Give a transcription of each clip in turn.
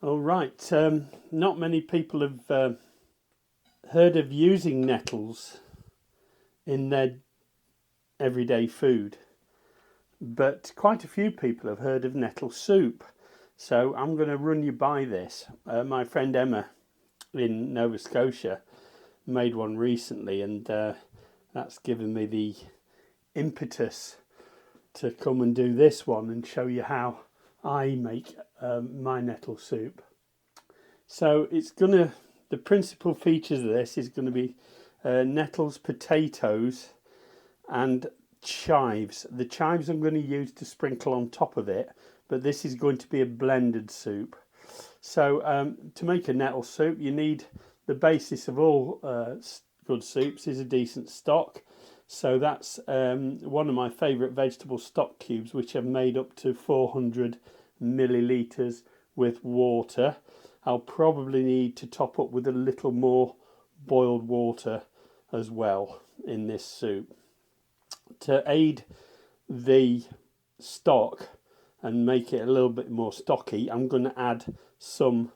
All right, not many people have heard of using nettles in their everyday food, but quite a few people have heard of nettle soup. So I'm going to run you by this. My friend Emma in Nova Scotia made one recently, and that's given me the impetus to come and do this one and show you how I make my nettle soup. So the principal features of this is going to be nettles, potatoes and chives. The chives I'm going to use to sprinkle on top of it, but this is going to be a blended soup. So to make a nettle soup, you need the basis of all good soups is a decent stock. So that's one of my favourite vegetable stock cubes, which I've made up to 400 millilitres with water. I'll probably need to top up with a little more boiled water as well in this soup. To aid the stock and make it a little bit more stocky, I'm going to add some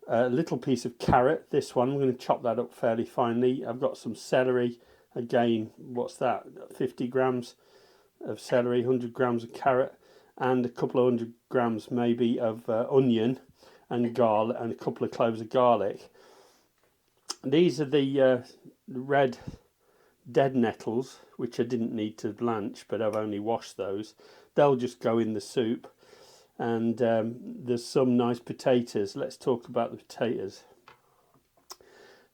little piece of carrot. This one, I'm going to chop that up fairly finely. I've got some celery. Again, what's that? 50 grams of celery, 100 grams of carrot, and a couple of 100 grams maybe of onion and garlic, and a couple of cloves of garlic. These are the red dead nettles, which I didn't need to blanch, but I've only washed those. They'll just go in the soup. And there's some nice potatoes. Let's talk about the potatoes.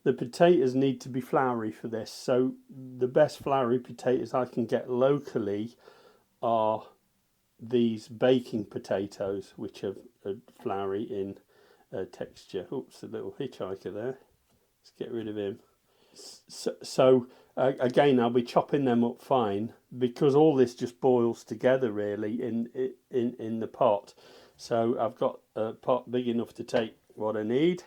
The potatoes need to be floury for this, so the best floury potatoes I can get locally are these baking potatoes, which are floury in texture. Oops, a little hitchhiker there. Let's get rid of him. So again, I'll be chopping them up fine because all this just boils together really in the pot. So I've got a pot big enough to take what I need.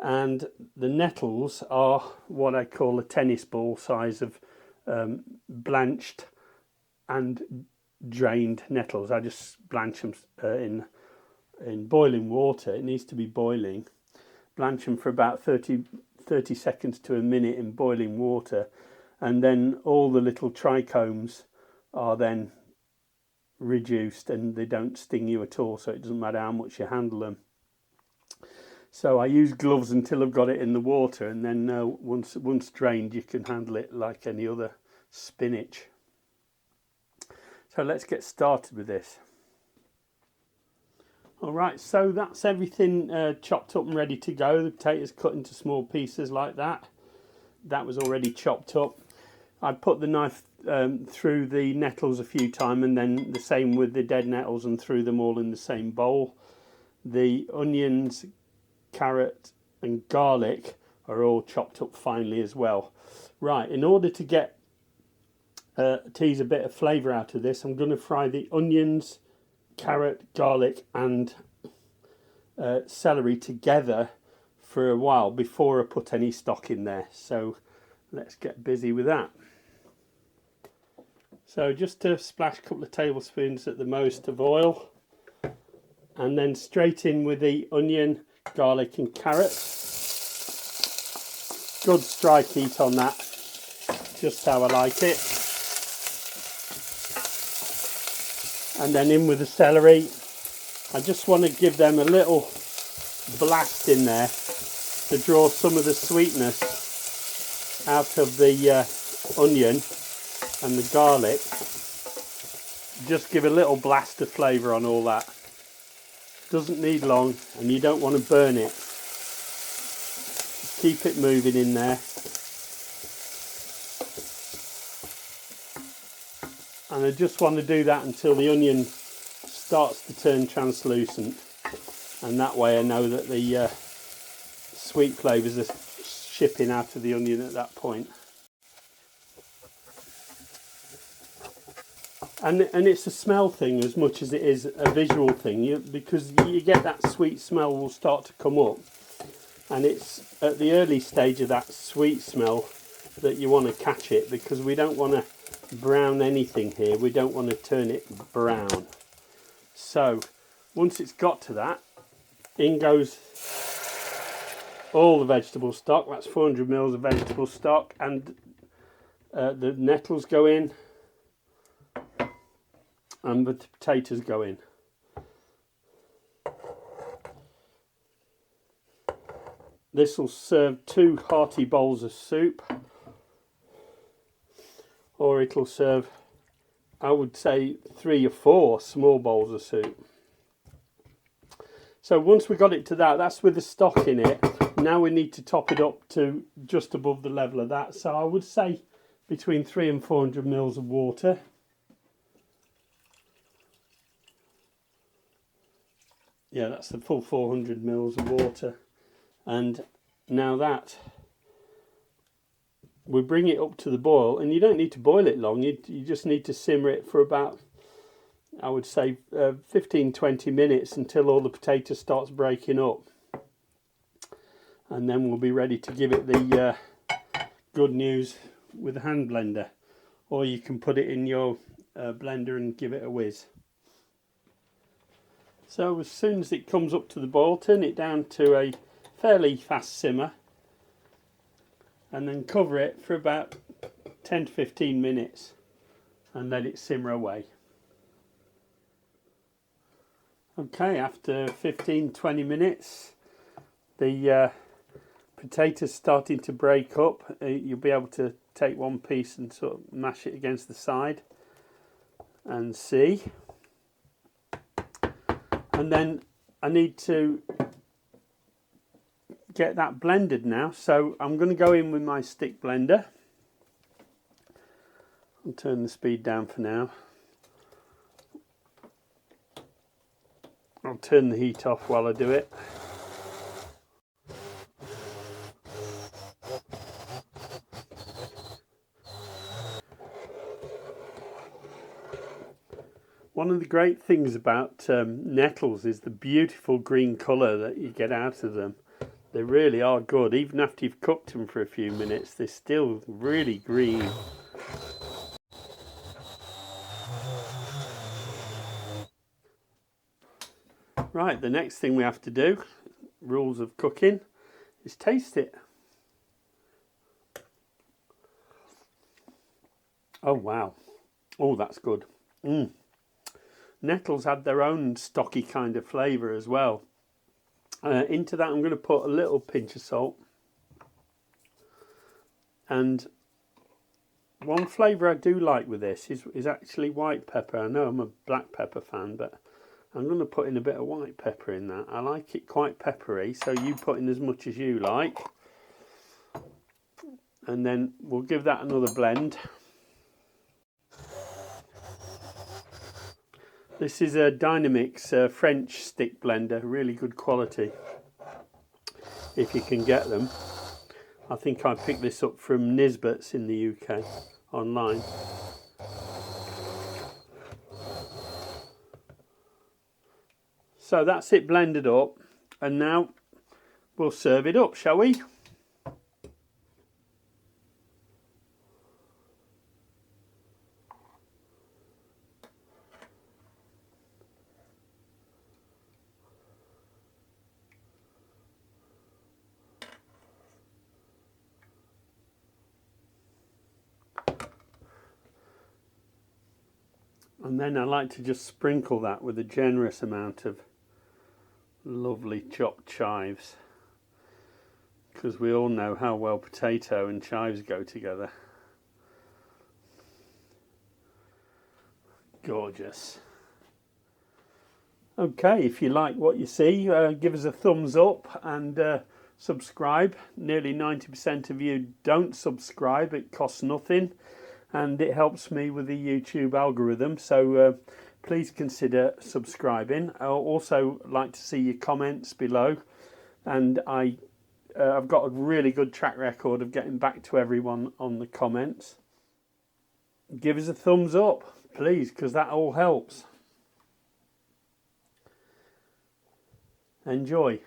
And the nettles are what I call a tennis ball size of blanched and drained nettles. I just blanch them in boiling water. It needs to be boiling. Blanch them for about 30 seconds to a minute in boiling water, and then all the little trichomes are then reduced and they don't sting you at all, so it doesn't matter how much you handle them. So I use gloves until I've got it in the water, and then once drained you can handle it like any other spinach. So let's get started with this. Alright, so that's everything chopped up and ready to go. The potatoes cut into small pieces like that. That was already chopped up. I put the knife through the nettles a few times, and then the same with the dead nettles, and threw them all in the same bowl. The onions, carrot and garlic are all chopped up finely as well. Right, in order to tease a bit of flavour out of this, I'm going to fry the onions, carrot, garlic and celery together for a while before I put any stock in there. So let's get busy with that. So just to splash a couple of tablespoons at the most of oil, and then straight in with the onion, garlic and carrot. Good strike heat on that, just how I like it. And then in with the celery. I just want to give them a little blast in there to draw some of the sweetness out of the onion and the garlic. Just give a little blast of flavour on all that. Doesn't need long, and you don't want to burn it. Keep it moving in there. And I just want to do that until the onion starts to turn translucent, and that way I know that the sweet flavours are shipping out of the onion at that point. And it's a smell thing as much as it is a visual thing, because you get that sweet smell will start to come up, and it's at the early stage of that sweet smell that you want to catch it, because we don't want to brown anything here. We don't want to turn it brown. So once it's got to that, In goes all the vegetable stock. That's 400 mils of vegetable stock, and the nettles go in, and the potatoes go in. This will serve 2 hearty bowls of soup, or it'll serve, I would say, 3 or 4 small bowls of soup. So once we got it to that, that's with the stock in it. Now we need to top it up to just above the level of that. So I would say between 300 and 400 mils of water. Yeah, that's the full 400 mils of water. And now that we bring it up to the boil, and you don't need to boil it long, you just need to simmer it for about, I would say, 15-20 minutes until all the potato starts breaking up, and then we'll be ready to give it the good news with a hand blender, or you can put it in your blender and give it a whiz. So as soon as it comes up to the boil, turn it down to a fairly fast simmer, and then cover it for about 10 to 15 minutes and let it simmer away. Okay, after 15-20 minutes, the potatoes starting to break up. You'll be able to take one piece and sort of mash it against the side and see. And then I need to get that blended now, so I'm going to go in with my stick blender. I'll turn the speed down for now. I'll turn the heat off while I do it. One of the great things about nettles is the beautiful green colour that you get out of them. They really are good. Even after you've cooked them for a few minutes, they're still really green. Right, the next thing we have to do, rules of cooking, is taste it. Oh wow. Oh, that's good. Nettles have their own stocky kind of flavour as well. Into that I'm going to put a little pinch of salt, and one flavour I do like with this is actually white pepper. I know I'm a black pepper fan, but I'm going to put in a bit of white pepper in that. I like it quite peppery, so you put in as much as you like, and then we'll give that another blend. This is a Dynamix French stick blender, really good quality if you can get them. I think I picked this up from Nisbets in the UK online. So that's it blended up, and now we'll serve it up, shall we? And then I like to just sprinkle that with a generous amount of lovely chopped chives, because we all know how well potato and chives go together. Gorgeous. Okay, if you like what you see, give us a thumbs up and subscribe. Nearly 90% of you don't subscribe. It costs nothing, and it helps me with the YouTube algorithm, so please consider subscribing. I'll also like to see your comments below, and I've got a really good track record of getting back to everyone on the comments. Give us a thumbs up, please, because that all helps. Enjoy.